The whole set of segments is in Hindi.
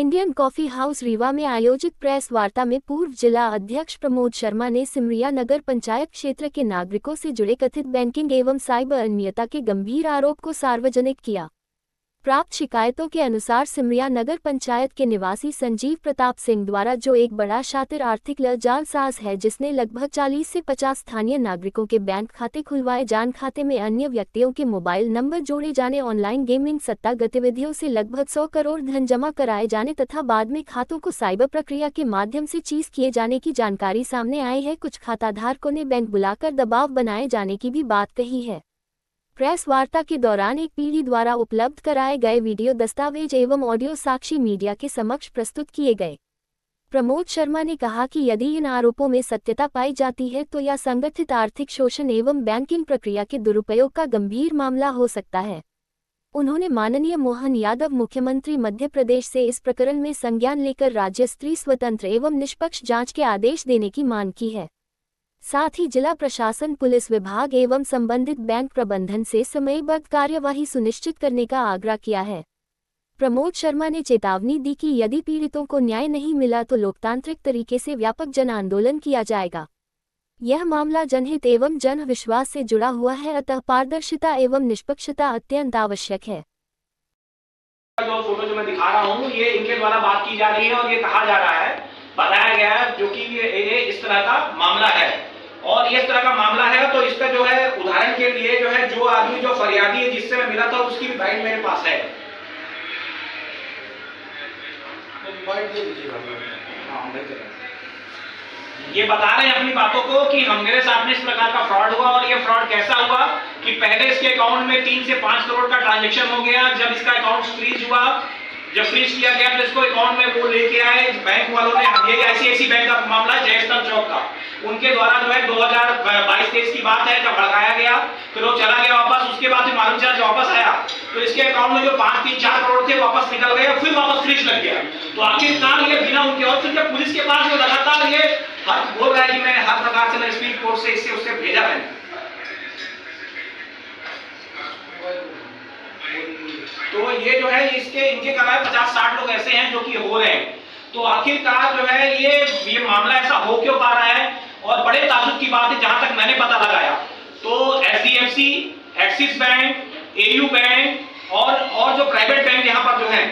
इंडियन कॉफी हाउस रीवा में आयोजित प्रेस वार्ता में पूर्व जिला अध्यक्ष प्रमोद शर्मा ने सिमरिया नगर पंचायत क्षेत्र के नागरिकों से जुड़े कथित बैंकिंग एवं साइबर अनियमितता के गंभीर आरोप को सार्वजनिक किया। प्राप्त शिकायतों के अनुसार सिमरिया नगर पंचायत के निवासी संजीव प्रताप सिंह द्वारा जो एक बड़ा शातिर आर्थिक जालसाज है, जिसने लगभग 40 से 50 स्थानीय नागरिकों के बैंक खाते खुलवाए, जान खाते में अन्य व्यक्तियों के मोबाइल नंबर जोड़े जाने, ऑनलाइन गेमिंग सट्टा गतिविधियों से लगभग 100 करोड़ धन जमा कराए जाने तथा बाद में खातों को साइबर प्रक्रिया के माध्यम से चीज किए जाने की जानकारी सामने आई है। कुछ खाताधारकों ने बैंक बुलाकर दबाव बनाए जाने की भी बात कही है। प्रेस वार्ता के दौरान एक पीढ़ी द्वारा उपलब्ध कराए गए वीडियो दस्तावेज एवं ऑडियो साक्षी मीडिया के समक्ष प्रस्तुत किए गए। प्रमोद शर्मा ने कहा कि यदि इन आरोपों में सत्यता पाई जाती है तो यह संगठित आर्थिक शोषण एवं बैंकिंग प्रक्रिया के दुरुपयोग का गंभीर मामला हो सकता है। उन्होंने माननीय मोहन यादव मुख्यमंत्री मध्य प्रदेश से इस प्रकरण में संज्ञान लेकर राज्य स्तरीय स्वतंत्र एवं निष्पक्ष जांच के आदेश देने की मांग की है। साथ ही जिला प्रशासन, पुलिस विभाग एवं संबंधित बैंक प्रबंधन से समयबद्ध कार्यवाही सुनिश्चित करने का आग्रह किया है। प्रमोद शर्मा ने चेतावनी दी कि यदि पीड़ितों को न्याय नहीं मिला तो लोकतांत्रिक तरीके से व्यापक जन आंदोलन किया जाएगा। यह मामला जनहित एवं जन विश्वास से जुड़ा हुआ है, अतः पारदर्शिता एवं निष्पक्षता अत्यंत आवश्यक है। जो फोटो जो मैं दिखा रहा हूँ ये इनके द्वारा बात की जा रही है और ये कहा जा रहा है, बताया गया है जो कि ये इस तरह का मामला है और इस तरह का मामला है। तो इसका जो है उदाहरण के लिए जो है जो आदमी जो फरियादी है जिससे मैं मिला था उसकी भी बाइट मेरे पास है। ये बता रहे हैं अपनी बातों को कि हम मेरे साथ में इस प्रकार का फ्रॉड हुआ और ये फ्रॉड कैसा हुआ कि पहले इसके अकाउंट में 3 से 5 करोड़ का ट्रांजैक्शन हो गया। जब इसका अकाउंट फ्रीज हुआ, जब फ्रीज किया गया तो इसको अकाउंट में वो लेके आए बैंक वालों ने। ये ICICI बैंक का मामला है, जयस्तंभ चौक का, उनके द्वारा जो है 2022-23 की बात है जब भड़काया गया, फिर वो चला गया वापस। उसके बाद मालूम चला जब वापस आया तो इसके अकाउंट में जो 5, 3, 4 करोड़ थे वापस निकल गए, फिर वापस फ्रीज लग गया। तो आखिरकार ये बिना उनके और फिर जब पुलिस के पास लगातार ये बोल रहा है कि मैं हर प्रकार से मैं स्पीड कोर्ट से इससे उससे भेजा मैंने, तो ये जो है इसके इनके कराए 50-60 लोग ऐसे हैं जो कि हो रहे हैं। तो आखिरकार जो है ये मामला ऐसा हो क्यों पा रहा है। और बड़े ताज्जुब की बात है, जहां तक मैंने पता लगाया तो SDFC, axis bank, AU bank और जो प्राइवेट बैंक यहाँ पर जो है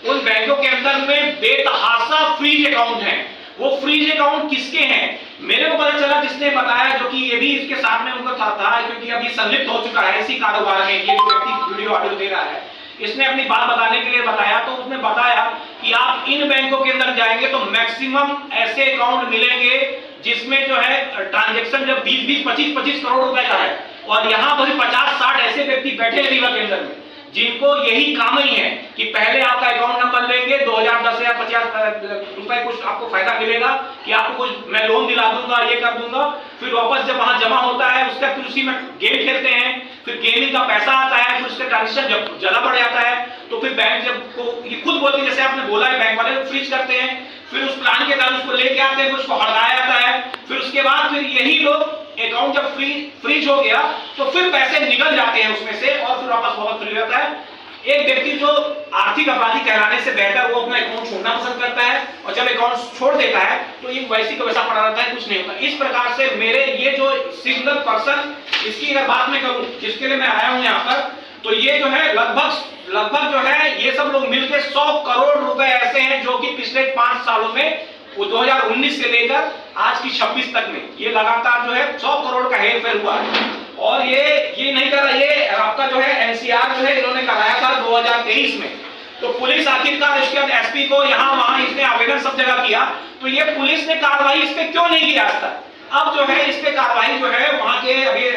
उन बैंकों के अंदर में बेतहाशा फ्रीज अकाउंट है। वो फ्रीज अकाउंट किसके हैं मेरे को पता चला, जिसने बताया, जो कि ये भी इसके साथ में उनका था क्योंकि अभी संलिप्त हो चुका है इसी कारोबार में। ये जो व्यक्ति वीडियो ऑडियो दे रहा है इसने अपनी बात बताने के लिए बताया, तो उसने बताया कि आप इन बैंकों के अंदर जाएंगे तो मैक्सिमम ऐसे अकाउंट मिलेंगे जिसमें जो है ट्रांजैक्शन जब 20-20, 25-25 करोड़ रुपए का है और यहाँ पर 50-60 ऐसे व्यक्ति बैठे हैं रीवा के अंदर में जिनको यही काम ही है कि पहले आपका अकाउंट नंबर लेंगे, 2000, 10,000, 50 रुपए कुछ आपको फायदा मिलेगा कि आपको कुछ मैं लोन दिला दूंगा, ये कर दूंगा। फिर वापस जब वहां जमा होता है उसका फिर उसी में गेम खेलते हैं, फिर गेमिंग का पैसा आता है, फिर उसका ट्रांजेक्शन जब ज्यादा बढ़ जाता है तो फिर बैंक जब को ये खुद बोलते हैं, जैसे आपने बोला है बैंक वाले फ्रीज करते हैं, फिर उस प्लान के तहत उसको लेके आते हैं, फिर उसको हटाया जाता है, फिर उसके बाद फिर यही लोग अकाउंट जब फ्रीज हो गया तो फिर पैसे निकल जाते हैं उसमें से और फिर वापस बहुत फ्री रहता है। एक व्यक्ति जो आर्थिक अपराधी कहलाने से बेहतर वो अपना अकाउंट छोड़ना पसंद करता है और जब अकाउंट छोड़ देता है तो ये वैसी का वैसा पड़ा रहता है, कुछ नहीं होता। इस प्रकार से मेरे ये जो सिंगल पर्सन, इसकी अगर बात मैं करूं जिसके लिए मैं आया हूं यहाँ पर, तो ये जो है लगभग जो है ये सब लोग मिलकर 100 करोड़ रुपए ऐसे हैं जो कि पिछले 5 सालों में, वो 2019 से लेकर आज की 26 तक में ये लगातार जो है 100 करोड़ का हेरफेर हुआ है। और ये नहीं कर रहा, ये आपका जो है NCR जो है इन्होंने कराया था 2023 में। तो पुलिस आखिरकार इसके बाद SP को यहाँ वहां इसने आवेदन सब जगह किया, तो ये पुलिस ने कार्रवाई इस पे क्यों नहीं की आज तक। अब जो है इस पे कार्रवाई जो है वहां के अभी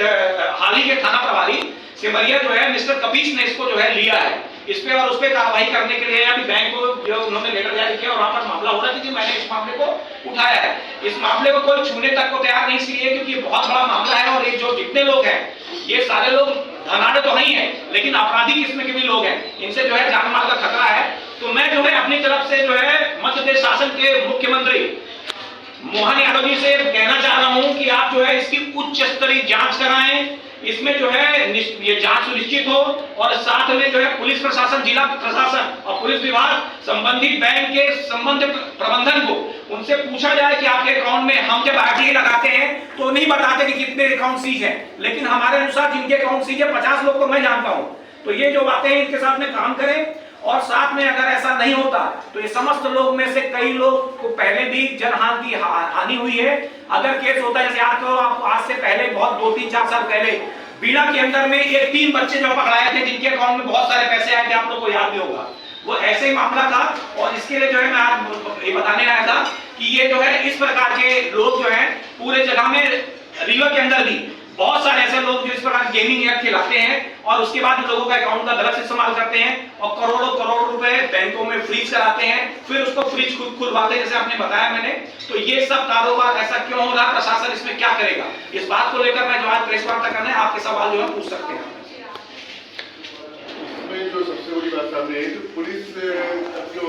हाल ही के थाना प्रभारी सिमरिया जो है मिस्टर कपीश ने इसको जो है लिया है इस पे और उस पे कार्रवाई करने के लिए अभी बैंक को जो उन्होंने लेटर जारी किया और वहां पर मामला हो रहा है कि मैंने इस मामले को उठाया है। इस मामले को कोई छूने तक को तैयार नहीं, इसलिए क्योंकि ये बहुत बड़ा मामला है और ये जो जितने लोग हैं ये सारे लोग धनाढ़ तो नहीं है लेकिन आपराधिक किस्म के भी लोग हैं, इनसे जो है जान माल का खतरा है। तो मैं जो है अपनी तरफ से जो है मध्य प्रदेश शासन के मुख्यमंत्री मोहन यादव जी से कहना चाह रहा हूं कि आप जो है इसकी उच्च स्तरीय जांच कराएं, इसमें जो है ये जांच सुनिश्चित हो और साथ में जो है पुलिस प्रशासन, जिला प्रशासन और पुलिस विभाग संबंधित बैंक के संबंधित प्रबंधन को उनसे पूछा जाए कि आपके अकाउंट में, हम जब आरटीआई लगाते हैं तो नहीं बताते कि कितने अकाउंट सीज है, लेकिन हमारे अनुसार जिनके अकाउंट सीज है 50 लोग तो मैं जानता हूं। तो ये जो बातें हैं इनके साथ में काम करें और साथ में अगर ऐसा नहीं होता तो ये समस्त लोग में से कई लोग को पहले भी जनहानि की हानि हुई है। अगर केस होता है जैसे आज से पहले बहुत 2-3-4 साल पहले बीड़ा के अंदर में ये 3 बच्चे जो पकड़ाए थे जिनके अकाउंट में बहुत सारे पैसे आए थे, आप लोग को याद भी होगा, वो ऐसे ही मामला था। और इसके लिए जो है मैं आज ये बताने आया था कि ये जो है इस प्रकार के लोग जो है पूरे जगह में रीवा के अंदर भी बहुत सारे ऐसे लोग जो इस प्रकार गेमिंग ऐप खिलाते हैं और उसके बाद लोगों का अकाउंट का गलत इस्तेमाल करते हैं और करोड़ों करोड़ रुपए बैंकों में फ्रीज कराते हैं, फिर उसको फ्रीज खुद खुलवाते हैं, जैसे आपने बताया मैंने। तो ये सब कारोबार ऐसा क्यों हो रहा, प्रशासन इसमें क्या करेगा, इस बात को लेकर मैं जो आज प्रेस वार्ता करना है, आपके सवाल जो है पूछ सकते हैं। जो सबसे बड़ी बात सामने है, तो पुलिस जो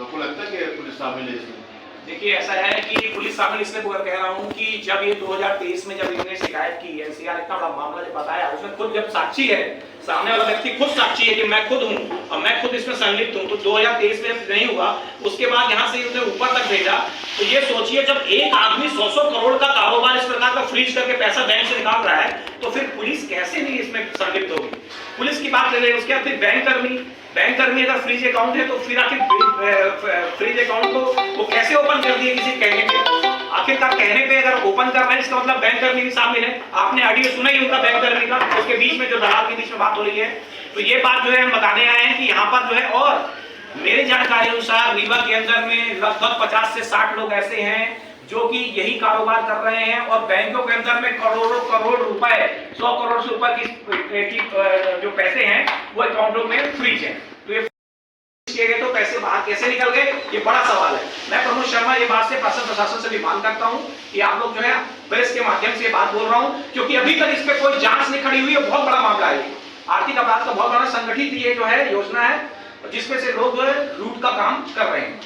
आपको लगता है कि पुलिस शामिल है इसमें? देखिए ऐसा है कि पुलिस शामिल इसलिए कह रहा हूं कि जब ये 2023 में जब इन्होंने शिकायत की, एनसीआर इतना बड़ा मामला जब बताया, उसमें खुद जब साक्षी है, सामने वाला व्यक्ति खुद साक्षी है कि मैं खुद हूं और मैं खुद इसमें संलिप्त हूं, तो 2023 में नहीं हुआ, उसके बाद यहां से उसने ऊपर तक भेजा। तो ये सोचिए जब एक आदमी 100 करोड़ का कारोबार इस प्रकार का फ्रीज करके पैसा बैंक से निकाल रहा है, तो फिर पुलिस कैसे नहीं इसमें संलिप्त होगी। पुलिस की बात ले रहे, उसके बाद फिर बैंक कर्मी अगर फ्रीज अकाउंट है तो फिर आखिर फ्रीज अकाउंट को वो कैसे ओपन कर दिए किसी कहने पे, आखिरकार कहने पे अगर ओपन कर रहे हैं इसका मतलब बैंक कर्मी भी शामिल है। आपने ऑडियो सुना ही उनका बैंक कर्मी का, उसके बीच में जो दलाल के बीच में बात हो रही है। तो ये बात जो है हम बताने आए हैं कि यहाँ पर जो है, और मेरे जानकारी अनुसार रीवा के अंदर में लगभग 50 से 60 लोग ऐसे हैं जो कि यही कारोबार कर रहे हैं और बैंकों के अंदर में करोड़ों करोड़ रुपए, 100 करोड़ से ऊपर की जो पैसे हैं वो अकाउंटों में फ्रीज है। तो ये किए गए तो पैसे बाहर कैसे निकल गए, ये बड़ा सवाल है। मैं प्रमोद शर्मा ये बात से प्रशासन से भी मांग करता हूं कि आप लोग जो है प्रेस के माध्यम से ये बात बोल रहा हूं, क्योंकि अभी तक इस पे कोई जांच नहीं खड़ी हुई है। बहुत बड़ा मामला है, आर्थिक अपराध का बहुत बड़ा संगठित ये जो है योजना है जिसमें से लोग जो है लूट का काम कर रहे हैं।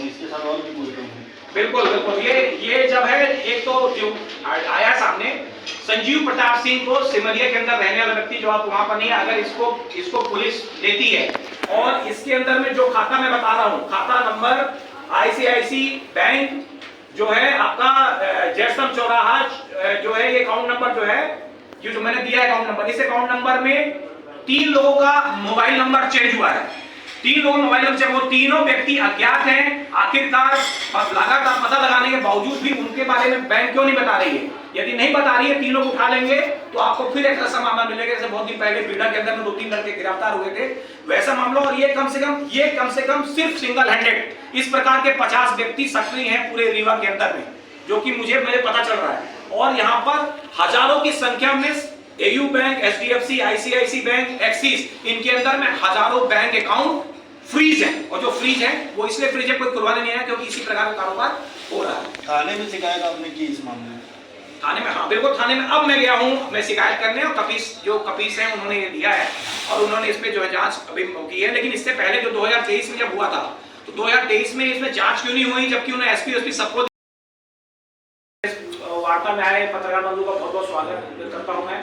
इसके साथ और भी बिल्कुल बिल्कुल ये जब है, एक तो जो आया सामने संजीव प्रताप सिंह को सिमरिया के अंदर रहने वाला व्यक्ति, जो आप वहां पर नहीं है, अगर इसको पुलिस लेती है और इसके अंदर में जो खाता मैं बता रहा हूं, खाता नंबर आईसीआईसी बैंक जो है आपका जयस्तंभ चौराहा जो है, ये अकाउंट नंबर जो है, ये जो मैंने दिया है अकाउंट नंबर, इस अकाउंट नंबर में 3 लोगों का मोबाइल नंबर चेंज हुआ है। 3 लोगों मोबाइल नंबर से, वो तीनों व्यक्ति अज्ञात हैं। आखिरकार लगातार पता लगाने के बावजूद भी उनके बारे में बैंक क्यों नहीं बता रही है? यदि नहीं बता रही है, 3 लोग उठा लेंगे तो आपको फिर एक ऐसा मामला मिलेगा जैसे बहुत दिन पहले बीड़ा के अंदर में 2-3 लड़के गिरफ्तार हुए थे, वैसा मामला। और ये कम से कम सिर्फ सिंगल हैंडेड इस प्रकार के 50 व्यक्ति सक्रिय हैं पूरे रीवा के अंदर में, जो कि मुझे पता चल रहा है। और यहाँ पर हजारों की संख्या में AU bank, HDFC, ICICI bank, Axis, इनके अंदर में हजारों बैंक अकाउंट फ्रीज है। और जो फ्रीज है वो इसलिए फ्रीज है, कोई खुलवाने नहीं आया, क्योंकि इसी प्रकार का कारोबार हो रहा है। थाने में शिकायत आपने की इस मामले में? थाने में, हाँ बिल्कुल थाने में अब मैं गया हूँ मैं शिकायत करने, और कपीस है उन्होंने ये दिया है और उन्होंने इस पे जो है जांच अभी की है। लेकिन इससे पहले जो 2023 में जब हुआ था, तो 2023 में इसमें जांच क्यों नहीं हुई, जबकि उन्हें एसपी सबको। वार्ता में आए पत्रकार बंधु का बहुत बहुत स्वागत करता हूँ मैं।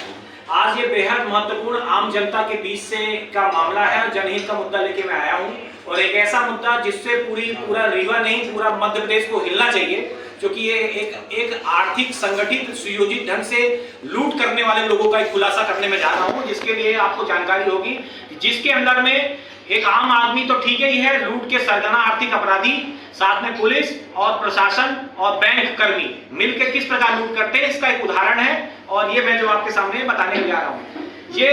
आज ये बेहद महत्वपूर्ण आम जनता के बीच से का मामला है, जनहित का मुद्दा लेके मैं आया हूँ, और एक ऐसा मुद्दा जिससे पूरा रीवा नहीं पूरा मध्य प्रदेश को हिलना चाहिए, क्योंकि ये एक आर्थिक संगठित सुयोजित ढंग से लूट करने वाले लोगों का एक खुलासा करने में जा रहा हूँ, जिसके लिए आपको जानकारी होगी, जिसके अंदर में एक आम आदमी तो ठीक ही है, लूट के सरगना आर्थिक अपराधी, साथ में पुलिस और प्रशासन और बैंक कर्मी मिलकर किस प्रकार लूट करते हैं, इसका एक उदाहरण है। और ये मैं जो आपके सामने बताने जा रहा हूँ, ये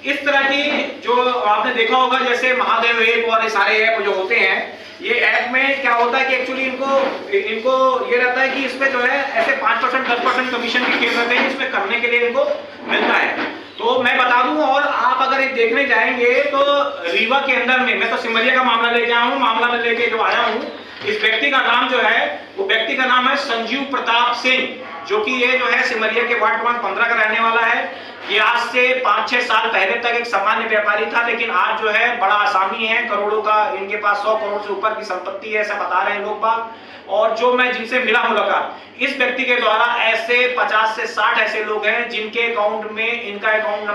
इस तरह की जो आपने देखा होगा जैसे महादेव ऐप और सारे ऐप जो होते हैं, ये ऐप में क्या होता है कि एक्चुअली इनको ये रहता है कि इसमें जो है ऐसे 5% 10% कमीशन के खेल रहते हैं, इसमें करने के लिए इनको मिलता है। तो मैं बता दूं, और आप अगर ये देखने जाएंगे तो रीवा के अंदर में, मैं तो सिमरिया का मामला ले गया हूँ, मामला में लेके जो आया हूँ, इस व्यक्ति का नाम जो है, वो व्यक्ति का नाम है संजीव प्रताप सिंह, जो कि ये जो है सिमरिया के वार्ड क्रमांक 15 का रहने वाला है। ये आज से 5-6 साल पहले तक एक सामान्य व्यापारी था, लेकिन आज जो है बड़ा आसामी है, करोड़ों का इनके पास 100 करोड़ से ऊपर की संपत्ति है, ऐसा बता रहे हैं लोग बाग। और जो मैं जिनसे मिला मुलाकात, इस व्यक्ति के द्वारा ऐसे 50 से 60 ऐसे लोग हैं जिनके अकाउंट में इनका अकाउंट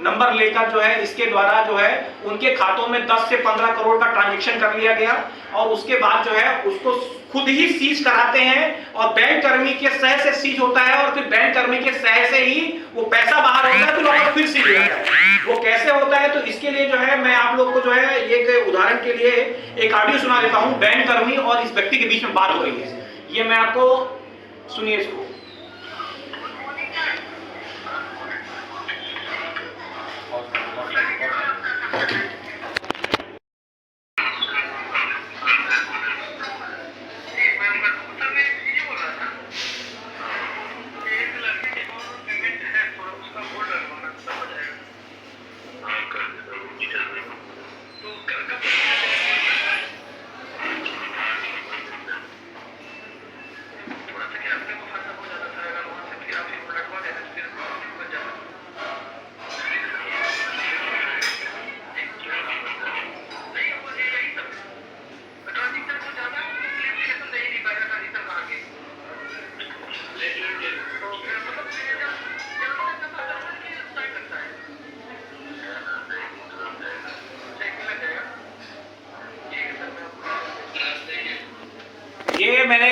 नंबर लेकर जो है इसके द्वारा जो है उनके खातों में 10 से 15 करोड़ का ट्रांजैक्शन कर लिया गया, और उसके बाद जो है उसको खुद ही सीज कराते हैं, और बैंक कर्मी के सह से सीज होता है, और फिर बैंक कर्मी के सह से ही वो पैसा बाहर होता है, फिर वापस फिर सीज होता है। वो कैसे होता है, तो इसके लिए जो है मैं आप लोग को जो है एक उदाहरण के लिए एक ऑडियो सुना देता हूं। बैंक कर्मी और इस व्यक्ति के बीच में बात हो रही है, ये मैं आपको सुनिए इसको। ये मैंने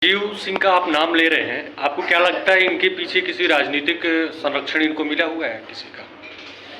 जीव सिंह का आप नाम ले रहे हैं, आपको क्या लगता है इनके पीछे किसी राजनीतिक संरक्षण इनको मिला हुआ है किसी का?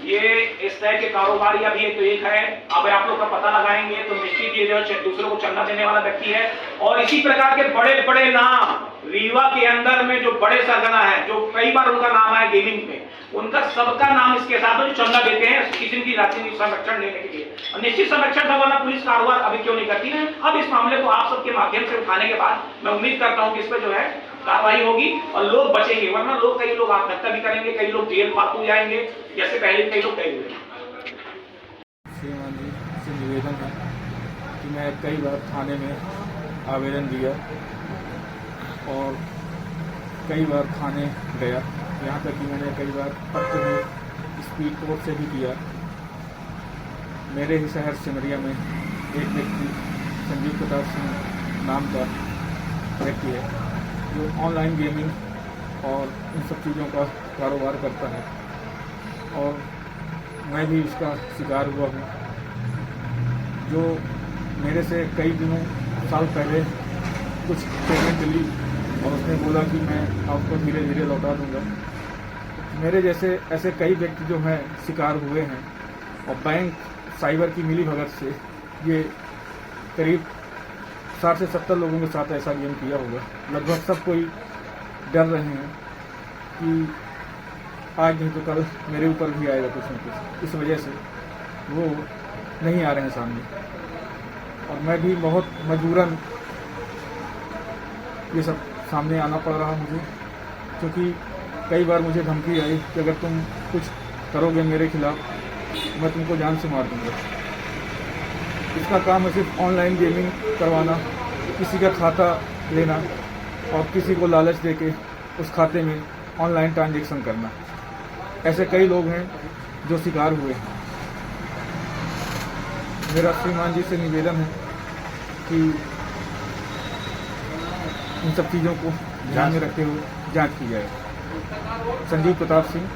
ये इस तरह के कारोबारी अभी तो एक है, अब आप लोग का पता लगाएंगे तो निश्चित ये जो दूसरों को चंदा देने वाला व्यक्ति है। और इसी प्रकार के बड़े बड़े नाम रीवा के अंदर में जो बड़े सरगना है, जो कई बार उनका नाम आया गेमिंग में, उनका सबका नाम इसके साथ है, जो चंदा देते हैं किसी की राजनीतिक संरक्षण लेने के लिए। और निश्चित संरक्षण था, वरना पुलिस कारोबार अभी क्यों नहीं करती है। अब इस मामले को आप सबके माध्यम से उठाने के बाद मैं उम्मीद करता हूँ कि इस पर जो है कार्रवाई होगी और लोग बचेंगे, वरना लोग कई लोग आत्महत्या भी करेंगे, कई लोग जेल फालतू जाएंगे, जैसे पहले कई लोग कैद हुए। श्रीमान जी से निवेदन है कि मैं कई बार थाने में आवेदन दिया और कई बार थाने गया, यहाँ तक कि मैंने कई बार पत्र में स्पीड कोर्ट से भी किया। मेरे ही शहर सिमरिया में एक व्यक्ति संजीव प्रताप सिंह नाम का व्यक्ति है जो ऑनलाइन गेमिंग और इन सब चीज़ों का कारोबार करता है, और मैं भी इसका शिकार हुआ हूँ। जो मेरे से कई साल पहले कुछ पेमेंट ली और उसने बोला कि मैं आपको धीरे धीरे लौटा दूंगा। मेरे जैसे ऐसे कई व्यक्ति जो हैं शिकार हुए हैं, और बैंक साइबर की मिली भगत से ये करीब 60 से 70 लोगों के साथ ऐसा गेम किया होगा। लगभग सब कोई डर रहे हैं कि आज नहीं तो कल मेरे ऊपर भी आएगा कुछ न कुछ, इस वजह से वो नहीं आ रहे हैं सामने। और मैं भी बहुत मजबूरन ये सब सामने आना पड़ रहा मुझे, क्योंकि कई बार मुझे धमकी आई कि अगर तुम कुछ करोगे मेरे खिलाफ मैं तुमको जान से मार दूँगा। इसका काम है सिर्फ ऑनलाइन गेमिंग करवाना, किसी का खाता लेना और किसी को लालच देके उस खाते में ऑनलाइन ट्रांजैक्शन करना। ऐसे कई लोग हैं जो शिकार हुए हैं। मेरा श्रीमान जी से निवेदन है कि इन सब चीज़ों को ध्यान में रखते हुए जांच की जाए। संजीव प्रताप सिंह।